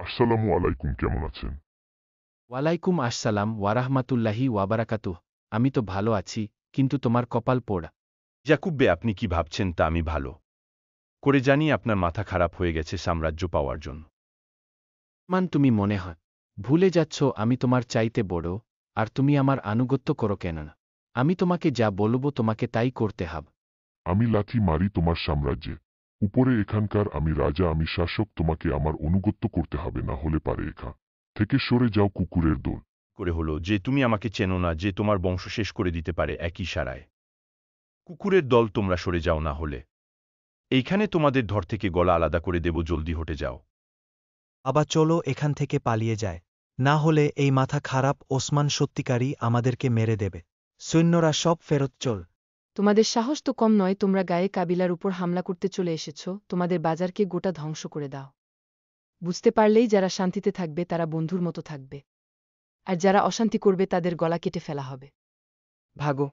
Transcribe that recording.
আসসালামু আলাইকুম, কেমন আছেন? ওয়ালাইকুম আসসালাম ওয়ারাহমাতুল্লাহি ওয়াবারাকাতুহ। আমি তো ভালো আছি, কিন্তু তোমার কপাল পোড়া। ইয়াকুব বে, আপনি কি ভাবছেন তা আমি ভালো করে জানি। আপনার মাথা খারাপ হয়ে গেছে সাম্রাজ্য পাওয়ার জন্য। তুমি মনে হয় ভুলে যাচ্ছ আমি তোমার চাইতে বড়, আর তুমি আমার আনুগত্য করো কেন না? আমি তোমাকে যা বলব তোমাকে তাই করতে হবে। আমি লাথি মারি তোমার সাম্রাজ্যে। উপরে এখানকার আমি রাজা, আমি শাসক, তোমাকে আমার অনুগত্য করতে হবে, না হলে পারে এখান থেকে সরে যাও কুকুরের দল। করে হলো যে তুমি আমাকে চেনো না, যে তোমার বংশ শেষ করে দিতে পারে এক ইশারায়। কুকুরের দল, তোমরা সরে যাও, না হলে এইখানে তোমাদের ধর থেকে গলা আলাদা করে দেব। জলদি হটে যাও। আবার চলো এখান থেকে পালিয়ে যায়, না হলে এই মাথা খারাপ ওসমান সত্যিকারই আমাদেরকে মেরে দেবে। সৈন্যরা সব ফেরত চল। তোমাদের সাহস তো কম নয়, তোমরা গায়ে কাবিলার উপর হামলা করতে চলে এসেছ। তোমাদের বাজারকে গোটা ধ্বংস করে দাও। বুঝতে পারলেই যারা শান্তিতে থাকবে তারা বন্ধুর মতো থাকবে, আর যারা অশান্তি করবে তাদের গলা কেটে ফেলা হবে। ভাগো।